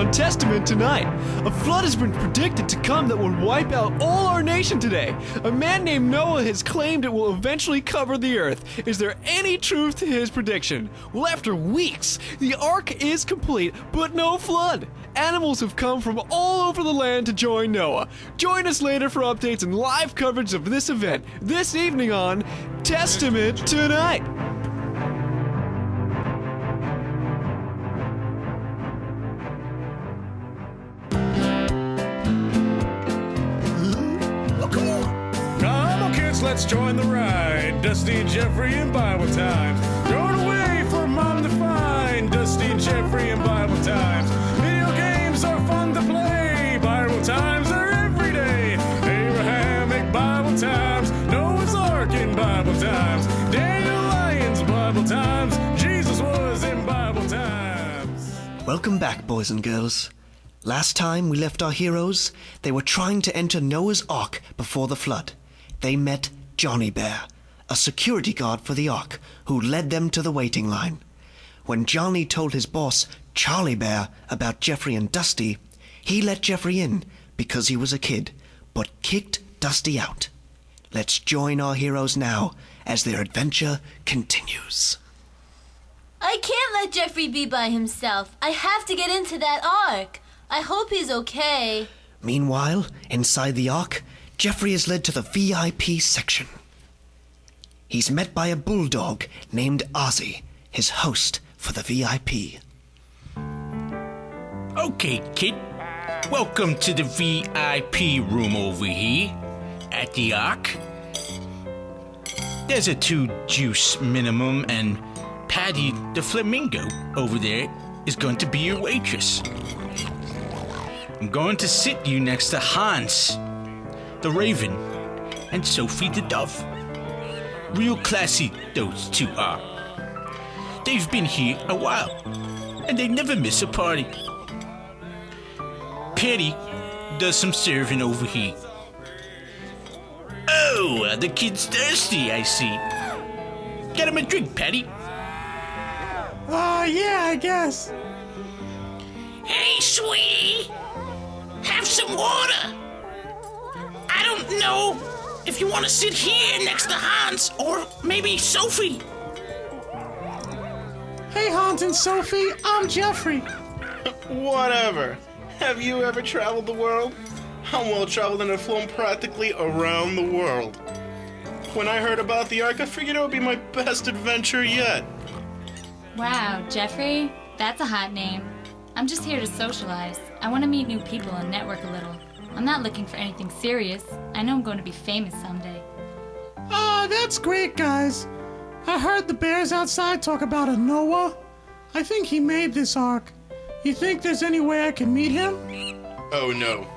in Testament tonight. A flood has been predicted to come that will wipe out all our nation today. A man named Noah has claimed it will eventually cover the earth. Is there any truth to his prediction? Well, after weeks, the ark is complete, but no flood. Animals have come from all over the land to join Noah. Join us later for updates and live coverage of this event this evening on Testament Tonight. Let's join the ride. Dusty, Jeffrey, and Bible Times. Throw it away for Mom to find. Dusty, Jeffrey, and Bible Times. Video games are fun to play. Bible Times are every day. Abrahamic Bible Times. Noah's Ark in Bible Times. Daniel Lyons Bible Times. Jesus was in Bible Times. Welcome back, boys and girls. Last time we left our heroes, they were trying to enter Noah's Ark before the flood. They met Johnny Bear, a security guard for the Ark, who led them to the waiting line. When Johnny told his boss, Charlie Bear, about Jeffrey and Dusty, he let Jeffrey in because he was a kid, but kicked Dusty out. Let's join our heroes now as their adventure continues. I can't let Jeffrey be by himself. I have to get into that Ark. I hope he's okay. Meanwhile, inside the Ark, Jeffrey is led to the VIP section. He's met by a bulldog named Ozzy, his host for the VIP. Okay, kid. Welcome to the VIP room over here at the Ark. There's a 2 juice minimum, and Patty the flamingo over there is going to be your waitress. I'm going to sit you next to Hans the Raven, and Sophie the Dove. Real classy, those two are. They've been here a while, and they never miss a party. Patty does some serving over here. Oh, the kid's thirsty, I see. Get him a drink, Patty. Yeah, I guess. Hey, sweetie, have some water. I don't know if you want to sit here next to Hans or maybe Sophie. Hey, Hans and Sophie, I'm Jeffrey. Whatever. Have you ever traveled the world? I'm well traveled and have flown practically around the world. When I heard about the Ark, I figured it would be my best adventure yet. Wow, Jeffrey, that's a hot name. I'm just here to socialize. I want to meet new people and network a little. I'm not looking for anything serious. I know I'm going to be famous someday. Oh, that's great, guys. I heard the bears outside talk about a Noah. I think he made this Ark. You think there's any way I can meet him? Oh no.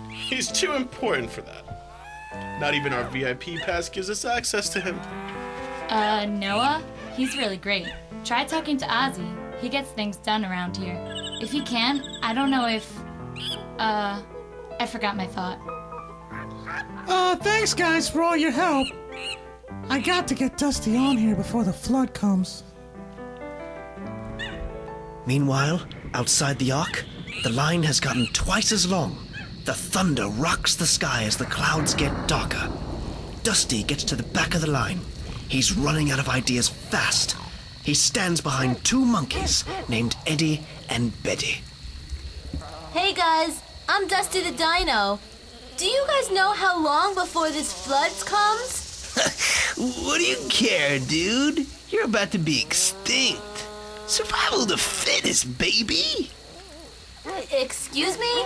He's too important for that. Not even our VIP pass gives us access to him. Noah? He's really great. Try talking to Ozzy. He gets things done around here. If you can, I don't know if... I forgot my thought. Thanks, guys, for all your help. I got to get Dusty on here before the flood comes. Meanwhile, outside the Ark, the line has gotten twice as long. The thunder rocks the sky as the clouds get darker. Dusty gets to the back of the line. He's running out of ideas fast. He stands behind 2 monkeys named Eddie and Betty. Hey guys, I'm Dusty the Dino. Do you guys know how long before this flood comes? What do you care, dude? You're about to be extinct. Survival of the fittest, baby. Excuse me?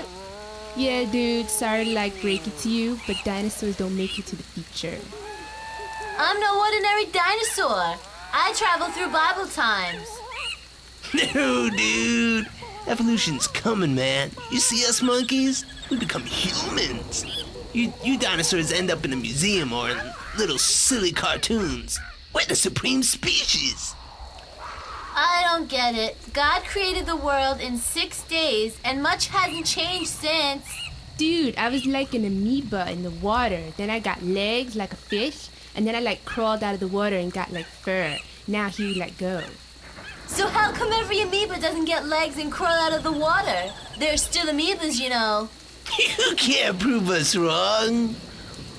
Yeah, dude, sorry to break it to you, but dinosaurs don't make it to the future. I'm no ordinary dinosaur. I travel through Bible times. No, dude. Evolution's coming, man. You see us monkeys? We become humans. You dinosaurs end up in a museum or in little silly cartoons. We're the supreme species. I don't get it. God created the world in 6 days, and much hasn't changed since. Dude, I was like an amoeba in the water. Then I got legs like a fish, and then I crawled out of the water and got fur. Now here we go. So how come every amoeba doesn't get legs and crawl out of the water? They're still amoebas, you know. You can't prove us wrong.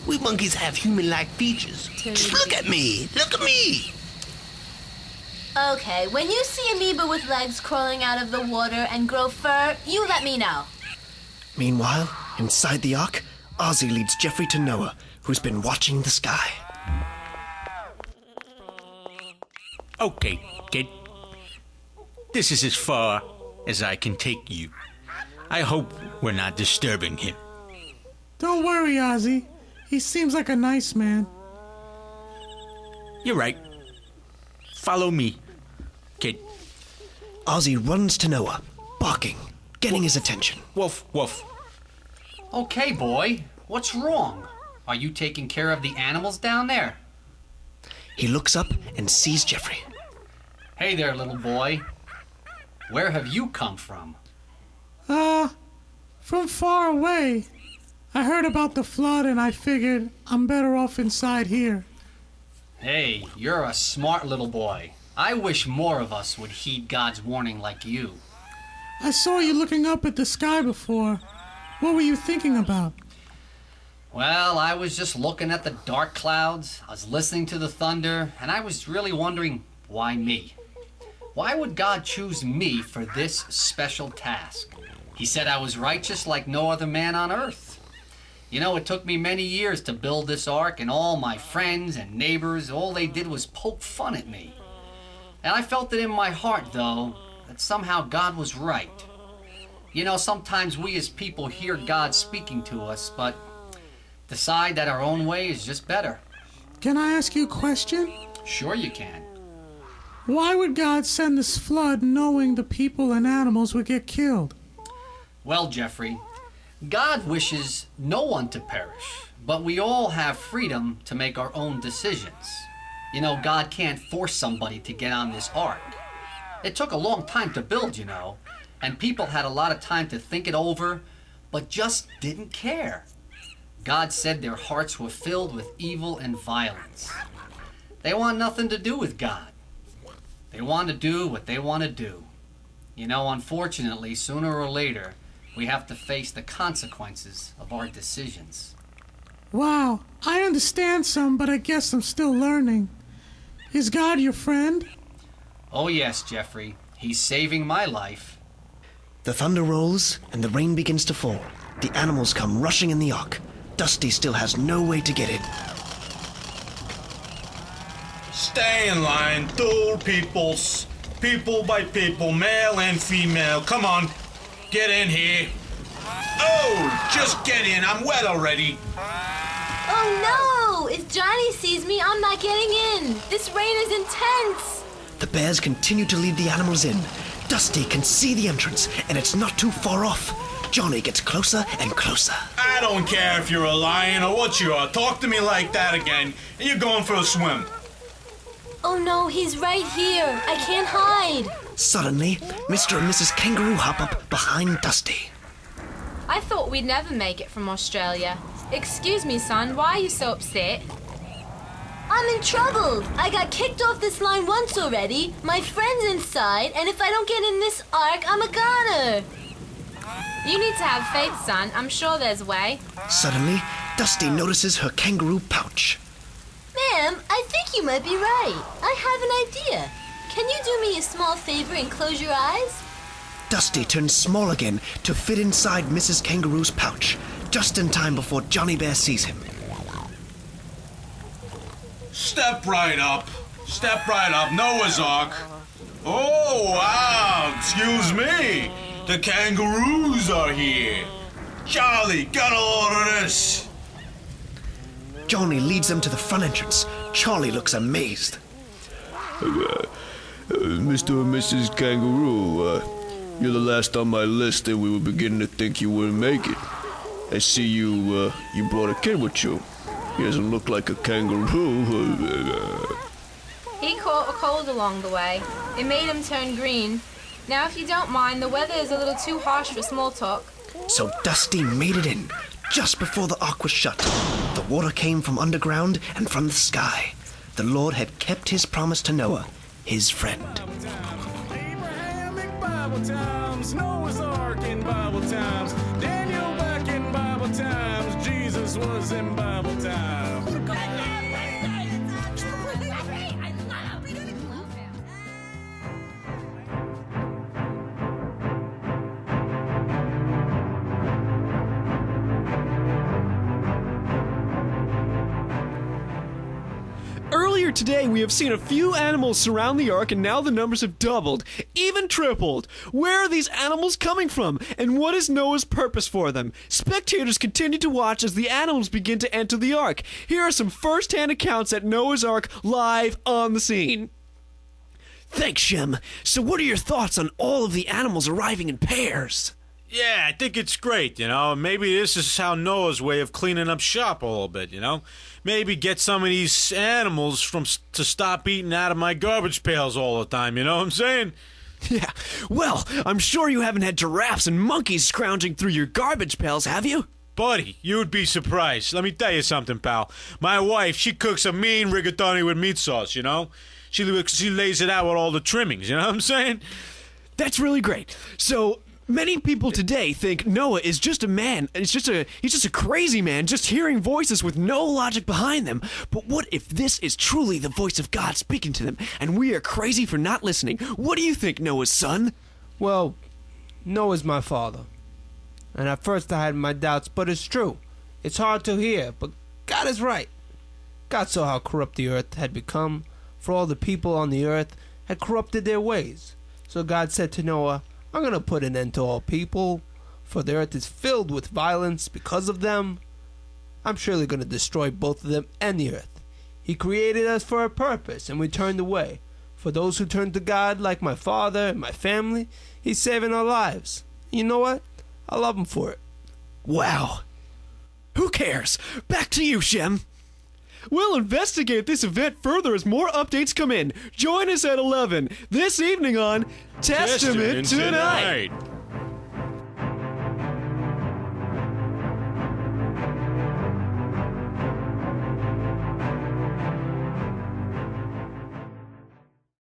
We monkeys have human-like features. Just look at me. Look at me. Okay, when you see amoeba with legs crawling out of the water and grow fur, you let me know. Meanwhile, inside the Ark, Ozzy leads Jeffrey to Noah, who's been watching the sky. Okay, kid. This is as far as I can take you. I hope we're not disturbing him. Don't worry, Ozzy. He seems like a nice man. You're right. Follow me, kid. Ozzy runs to Noah, barking, getting his attention. Woof, woof. Okay, boy. What's wrong? Are you taking care of the animals down there? He looks up and sees Jeffrey. Hey there, little boy. Where have you come from? From far away. I heard about the flood and I figured I'm better off inside here. Hey, you're a smart little boy. I wish more of us would heed God's warning like you. I saw you looking up at the sky before. What were you thinking about? Well, I was just looking at the dark clouds, I was listening to the thunder, and I was really wondering, why me? Why would God choose me for this special task? He said I was righteous like no other man on earth. You know, it took me many years to build this ark, and all my friends and neighbors, all they did was poke fun at me. And I felt it in my heart, though, that somehow God was right. You know, sometimes we as people hear God speaking to us, but decide that our own way is just better. Can I ask you a question? Sure you can. Why would God send this flood knowing the people and animals would get killed? Well, Jeffrey, God wishes no one to perish, but we all have freedom to make our own decisions. You know, God can't force somebody to get on this ark. It took a long time to build, you know, and people had a lot of time to think it over, but just didn't care. God said their hearts were filled with evil and violence. They want nothing to do with God. They want to do what they want to do. You know, unfortunately, sooner or later, we have to face the consequences of our decisions. Wow, I understand some, but I guess I'm still learning. Is God your friend? Oh yes, Jeffrey. He's saving my life. The thunder rolls and the rain begins to fall. The animals come rushing in the Ark. Dusty still has no way to get in. Stay in line, dual peoples. People by people, male and female. Come on, get in here. Oh, just get in. I'm wet already. Oh no! If Johnny sees me, I'm not getting in. This rain is intense. The bears continue to lead the animals in. Dusty can see the entrance, and it's not too far off. Johnny gets closer and closer. I don't care if you're a lion or what you are. Talk to me like that again, and you're going for a swim. Oh no, he's right here. I can't hide. Suddenly, Mr. and Mrs. Kangaroo hop up behind Dusty. I thought we'd never make it from Australia. Excuse me, son, why are you so upset? I'm in trouble. I got kicked off this line once already. My friend's inside, and if I don't get in this ark, I'm a goner. You need to have faith, son. I'm sure there's a way. Suddenly, Dusty notices her kangaroo pouch. Ma'am, I think you might be right. I have an idea. Can you do me a small favor and close your eyes? Dusty turns small again to fit inside Mrs. Kangaroo's pouch, just in time before Johnny Bear sees him. Step right up. Step right up. Noah's Ark. Oh, wow. Excuse me. The kangaroos are here. Charlie, get a load of this. Johnny leads them to the front entrance. Charlie looks amazed. Mr. and Mrs. Kangaroo, you're the last on my list and we were beginning to think you wouldn't make it. I see you brought a kid with you. He doesn't look like a kangaroo. He caught a cold along the way. It made him turn green. Now, if you don't mind, the weather is a little too harsh for small talk. So Dusty made it in, just before the ark was shut. The water came from underground and from the sky. The Lord had kept his promise to Noah, his friend. Bible times, Noah's Ark in Bible times, Daniel back in Bible times, Jesus was in Bible times. Earlier today, we have seen a few animals surround the ark, and now the numbers have doubled, even tripled. Where are these animals coming from, and what is Noah's purpose for them? Spectators continue to watch as the animals begin to enter the ark. Here are some first-hand accounts at Noah's Ark live on the scene. Thanks, Shem. So what are your thoughts on all of the animals arriving in pairs? Yeah, I think it's great, you know. Maybe this is how Noah's way of cleaning up shop a little bit, you know. Maybe get some of these animals to stop eating out of my garbage pails all the time, you know what I'm saying? Yeah, well, I'm sure you haven't had giraffes and monkeys scrounging through your garbage pails, have you? Buddy, you would be surprised. Let me tell you something, pal. My wife, she cooks a mean rigatoni with meat sauce, you know. She lays it out with all the trimmings, you know what I'm saying? That's really great. So many people today think Noah is just a man. He's just a crazy man, just hearing voices with no logic behind them. But what if this is truly the voice of God speaking to them, and we are crazy for not listening? What do you think, Noah's son? Well, Noah's my father. And at first I had my doubts, but it's true. It's hard to hear, but God is right. God saw how corrupt the earth had become, for all the people on the earth had corrupted their ways. So God said to Noah, I'm going to put an end to all people, for the earth is filled with violence because of them. I'm surely going to destroy both of them and the earth. He created us for a purpose, and we turned away. For those who turn to God, like my father and my family, He's saving our lives. You know what? I love Him for it. Wow. Who cares? Back to you, Shem. We'll investigate this event further as more updates come in. Join us at 11 this evening on Testament Tonight.